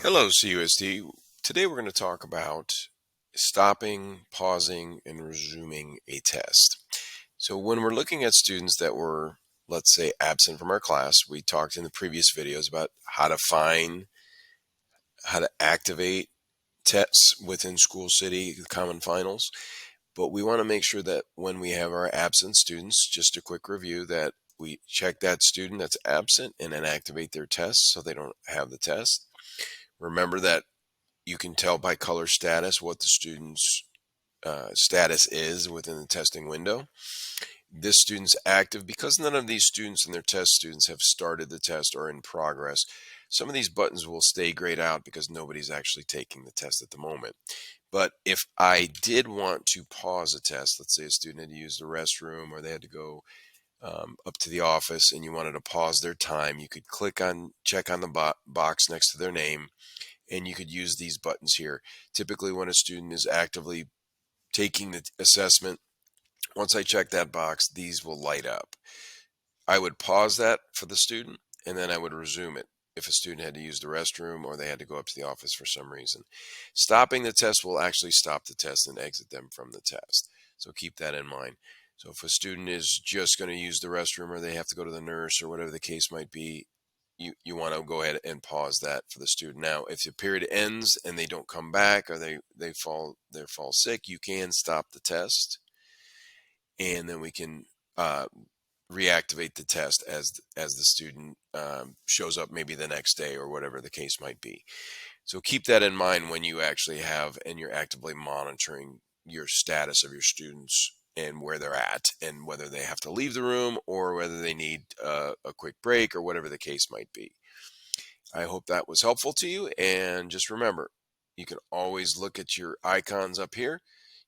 Hello, CUSD. Today we're going to talk about stopping, pausing, and resuming a test. So when we're looking at students that were, let's say, absent from our class, we talked in the previous videos about how to activate tests within School City, the Common Finals. But we want to make sure that when we have our absent students, just a quick review, that we check that student that's absent and then activate their test so they don't have the test. Remember that you can tell by color status what the student's status is within the testing window. This student's active because none of these students and their test students have started the test or in progress. Some of these buttons will stay grayed out because nobody's actually taking the test at the moment. But if I did want to pause a test, let's say a student had to use the restroom or they had to go up to the office and you wanted to pause their time, you could check on the box next to their name, and you could use these buttons here. Typically, when a student is actively taking the assessment, once I check that box, these will light up. I would pause that for the student, and then I would resume it if a student had to use the restroom or they had to go up to the office for some reason. Stopping the test will actually stop the test and exit them from the test. So keep that in mind. So if a student is just going to use the restroom or they have to go to the nurse or whatever the case might be, you want to go ahead and pause that for the student. Now, if the period ends and they don't come back or they fall sick, you can stop the test, and then we can reactivate the test as the student shows up maybe the next day or whatever the case might be. So keep that in mind when you actually have and you're actively monitoring your status of your students and where they're at and whether they have to leave the room or whether they need a quick break or whatever the case might be. I hope that was helpful to you. And just remember, you can always look at your icons up here,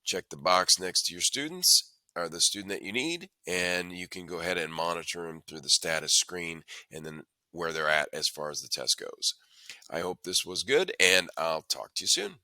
check the box next to your students or the student that you need, and you can go ahead and monitor them through the status screen and then where they're at as far as the test goes. I hope this was good, and I'll talk to you soon.